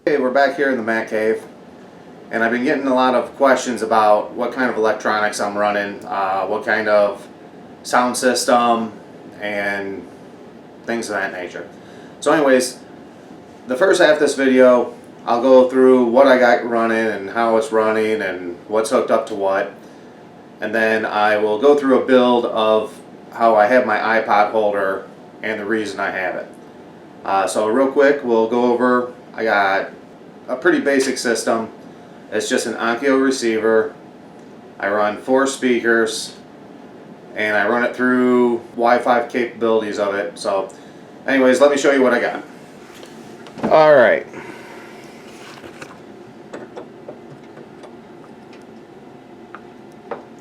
Hey, we're back here in the Mac Cave, and I've been getting a lot of questions about what kind of electronics I'm running, what kind of sound system, and things of that nature. So anyways, the first half of this video, I'll go through what I got running and how it's running and what's hooked up to what. And then I will go through a build of how I have my iPod holder and the reason I have it. So real quick, we'll go over, I got a pretty basic system. It's just an Onkyo receiver. I run 4 speakers and I run it through Wi-Fi capabilities of it. So anyways, let me show you what I got. Alright.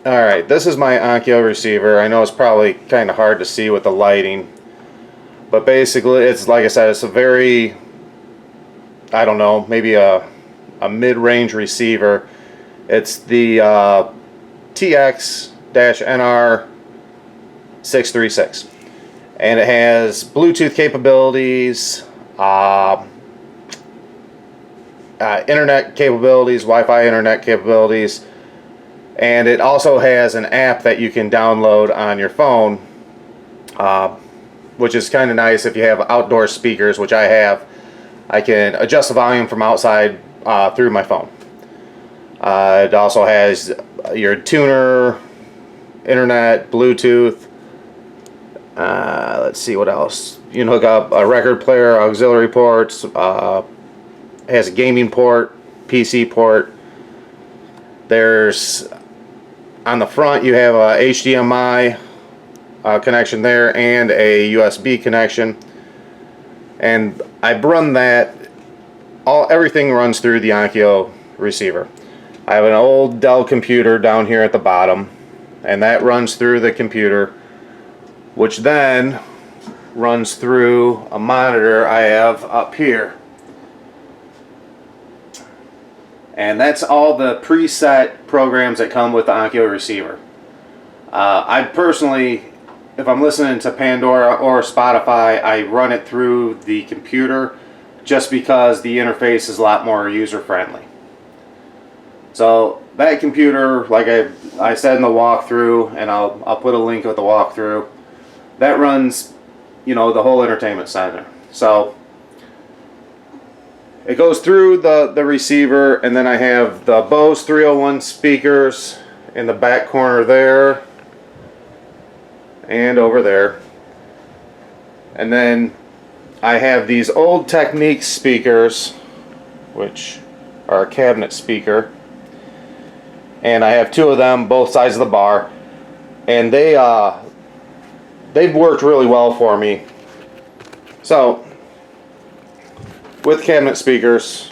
Alright, this is my Onkyo receiver. I know it's probably kind of hard to see with the lighting, but basically it's, like I said, it's a very, I don't know, maybe a mid-range receiver. It's the TX-NR636, and it has Bluetooth capabilities, internet capabilities, Wi-Fi internet capabilities, and it also has an app that you can download on your phone, which is kind of nice if you have outdoor speakers, which I have. I can adjust the volume from outside through my phone. It also has your tuner, internet, Bluetooth. Let's see what else. You can hook up a record player, auxiliary ports. It has a gaming port, PC port. There's, on the front, you have a HDMI connection there and a USB connection. And I run that, everything runs through the Onkyo receiver. I have an old Dell computer down here at the bottom, and that runs through the computer, which then runs through a monitor I have up here. And that's all the preset programs that come with the Onkyo receiver. I personally, if I'm listening to Pandora or Spotify, I run it through the computer just because the interface is a lot more user-friendly. So that computer, like I said in the walkthrough, and I'll put a link with the walkthrough, that runs, you know, the whole entertainment center. So it goes through the receiver, and then I have the Bose 301 speakers in the back corner there and over there. And then I have these old Technics speakers, which are a cabinet speaker, and I have 2 of them, both sides of the bar, and they've worked really well for me. So with cabinet speakers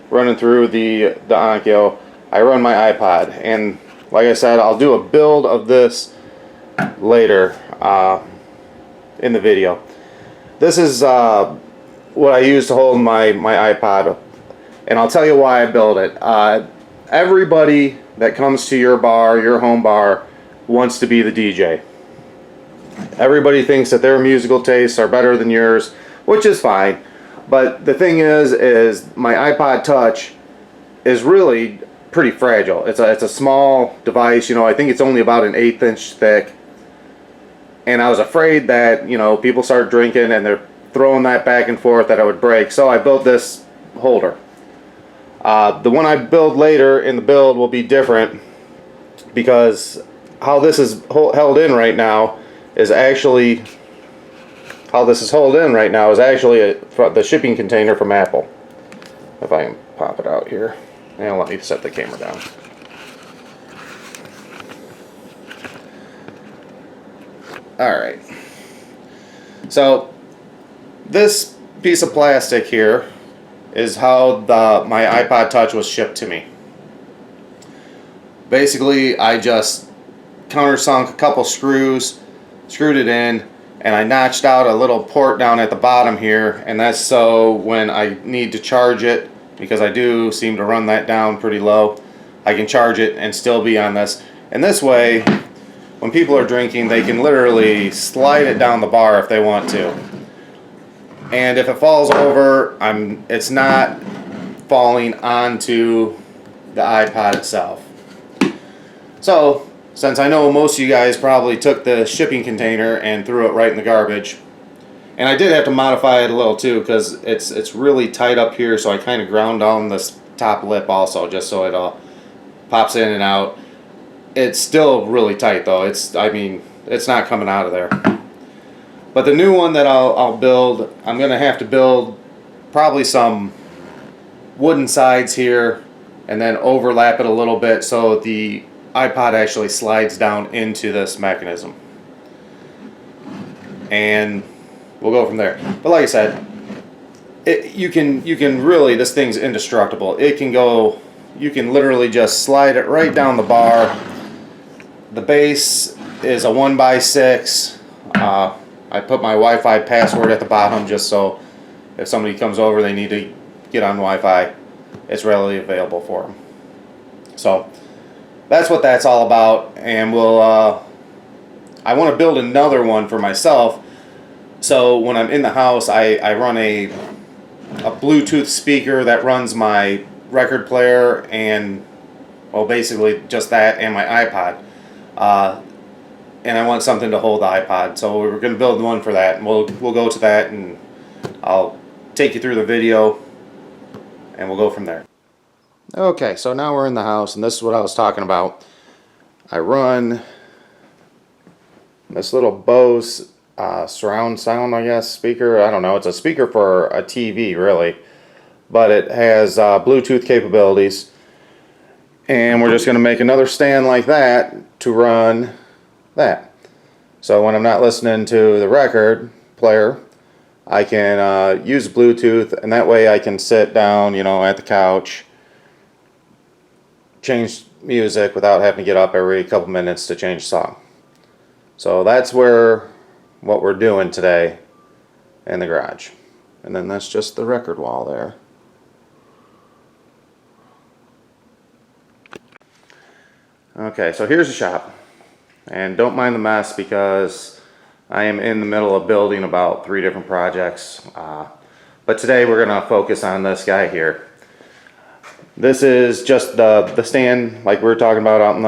running through the Onkyo, I run my iPod, and like I said, I'll do a build of this later in the video. This is what I use to hold my iPod, and I'll tell you why I built it. Everybody that comes to your bar, your home bar, wants to be the DJ. Everybody thinks that their musical tastes are better than yours, which is fine. But the thing is my iPod Touch is really pretty fragile. It's a small device, you know. I think it's only about an 1/8 inch thick. And I was afraid that, you know, people start drinking and they're throwing that back and forth, that it would break. So I built this holder. The one I build later in the build will be different, because how this is held in right now is actually the shipping container from Apple. If I can pop it out here. And let me set the camera down. Alright. So this piece of plastic here is how my iPod Touch was shipped to me. Basically, I just countersunk a couple screws, screwed it in, and I notched out a little port down at the bottom here, and that's so when I need to charge it, because I do seem to run that down pretty low, I can charge it and still be on this. And this way, when people are drinking, they can literally slide it down the bar if they want to. And if it falls over, it's not falling onto the iPod itself. So, since I know most of you guys probably took the shipping container and threw it right in the garbage, and I did have to modify it a little too because it's really tight up here, so I kind of ground down this top lip also just so it all pops in and out. It's still really tight though. It's not coming out of there. But the new one that I'll build, I'm gonna have to build probably some wooden sides here and then overlap it a little bit so the iPod actually slides down into this mechanism. And we'll go from there. But like I said, you can really, this thing's indestructible. It can go, you can literally just slide it right down the bar. The base is a 1x6. I put my Wi-Fi password at the bottom just so if somebody comes over they need to get on Wi-Fi, it's readily available for them. So that's what that's all about, and I want to build another one for myself. So when I'm in the house, I run a Bluetooth speaker that runs my record player and, well, basically just that and my iPod. And I want something to hold the iPod, so we're going to build one for that, and we'll go to that, and I'll take you through the video, and we'll go from there. Okay, so now we're in the house, and this is what I was talking about. I run this little Bose surround sound, I guess, speaker. I don't know, it's a speaker for a TV, really, but it has Bluetooth capabilities, and we're just going to make another stand like that to run that. So when I'm not listening to the record player, I can use Bluetooth, and that way I can sit down, you know, at the couch, change music without having to get up every couple minutes to change song. So that's what we're doing today in the garage. And then that's just the record wall there. Okay, so here's the shop. And don't mind the mess because I am in the middle of building about 3 different projects. But today we're going to focus on this guy here. This is just the stand like we were talking about out in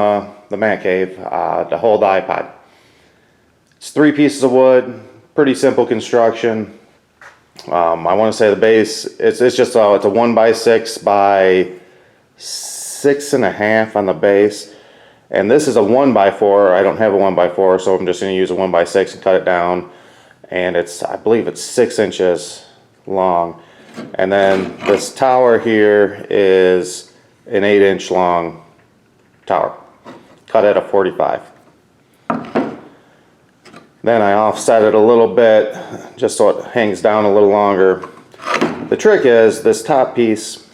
the man cave to hold the iPod. It's 3 pieces of wood, pretty simple construction. I want to say the base, it's just it's a 1x6 by 6.5 on the base. And this is a 1x4. I don't have a 1x4, so I'm just going to use a 1x6 and cut it down. And I believe it's 6 inches long. And then this tower here is an 8-inch long tower, cut at a 45. Then I offset it a little bit just so it hangs down a little longer. The trick is this top piece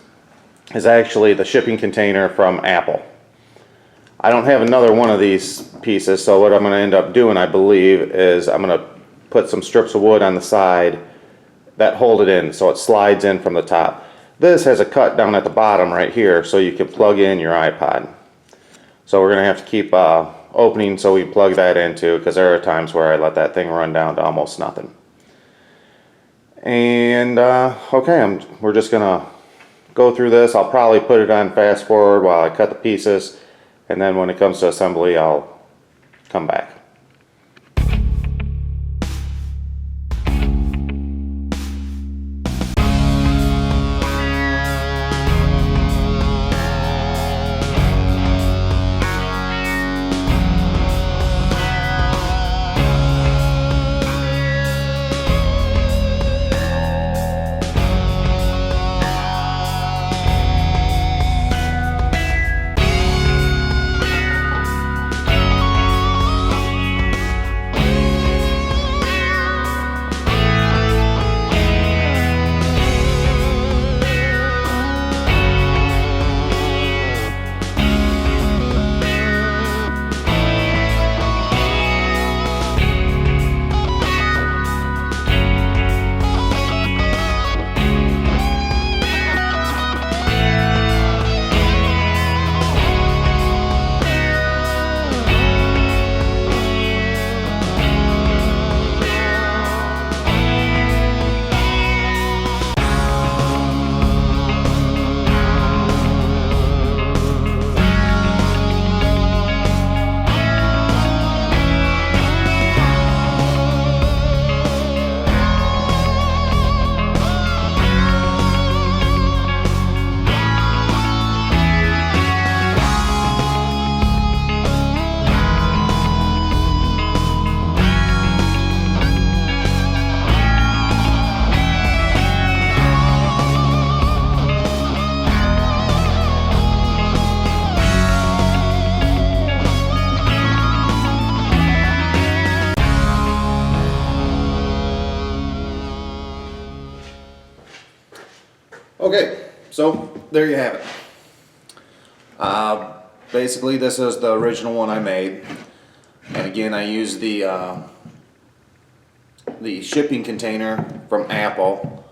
is actually the shipping container from Apple. I don't have another one of these pieces, so what I'm going to end up doing, I believe, is I'm going to put some strips of wood on the side that hold it in so it slides in from the top. This has a cut down at the bottom right here so you can plug in your iPod. So we're going to have to keep opening so we plug that into, because there are times where I let that thing run down to almost nothing. And okay, we're just going to go through this. I'll probably put it on fast forward while I cut the pieces, and then when it comes to assembly I'll come back. Okay, so there you have it. Basically, this is the original one I made, and again, I used the shipping container from Apple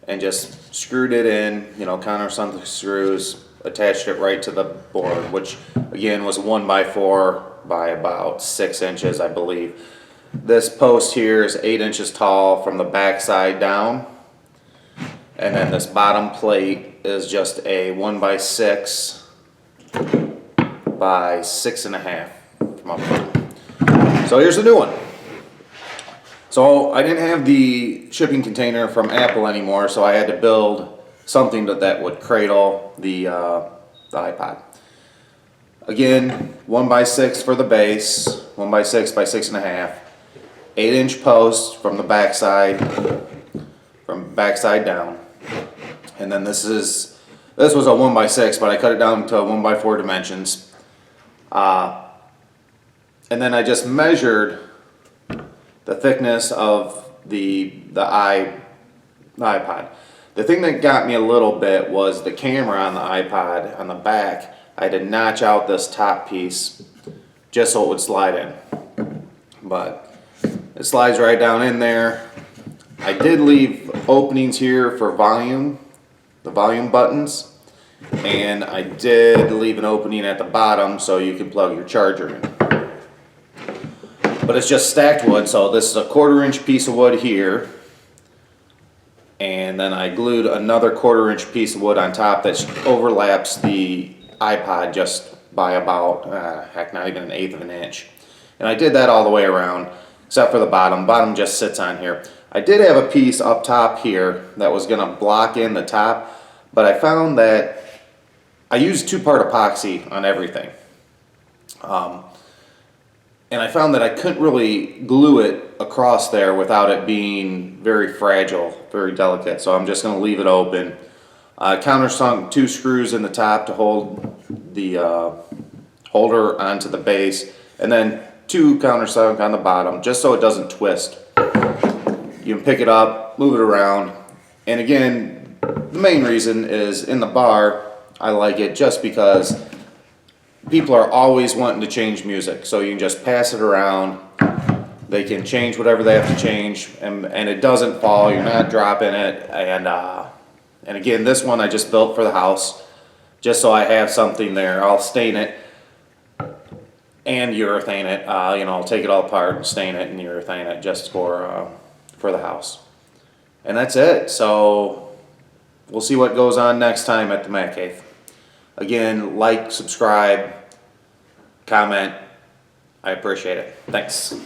and just screwed it in, you know, countersunk screws, attached it right to the board, which again was 1x4 by about 6 inches, I believe. This post here is 8 inches tall from the back side down, and then this bottom plate is just a 1x6 by 6.5 from up here. So here's the new one. So I didn't have the shipping container from Apple anymore, so I had to build something that would cradle the iPod. Again, 1x6 for the base, 1x6 by 6.5, 8-inch post from the backside, down, and then this was a 1x6, but I cut it down to 1x4 dimensions. And then I just measured the thickness of the iPod. The thing that got me a little bit was the camera on the iPod on the back. I had to notch out this top piece just so it would slide in. But it slides right down in there. I did leave openings here for volume, the volume buttons. And I did leave an opening at the bottom so you can plug your charger in. But it's just stacked wood, so this is a 1/4-inch piece of wood here. And then I glued another 1/4-inch piece of wood on top that overlaps the iPod just by about, not even 1/8 of an inch. And I did that all the way around, except for the bottom. Bottom just sits on here. I did have a piece up top here that was gonna block in the top, but I found that I used 2-part epoxy on everything. And I found that I couldn't really glue it across there without it being very fragile, very delicate. So I'm just going to leave it open. I countersunk 2 screws in the top to hold the holder onto the base, and then 2 countersunk on the bottom, just so it doesn't twist. You can pick it up, move it around, and again, the main reason is in the bar, I like it just because people are always wanting to change music, so you can just pass it around. They can change whatever they have to change, and it doesn't fall. You're not dropping it. And again, this one I just built for the house, just so I have something there. I'll stain it and urethane it. You know, I'll take it all apart and stain it and urethane it just for the house. And that's it. So we'll see what goes on next time at the Mac Cave. Again, like, subscribe, comment. I appreciate it. Thanks.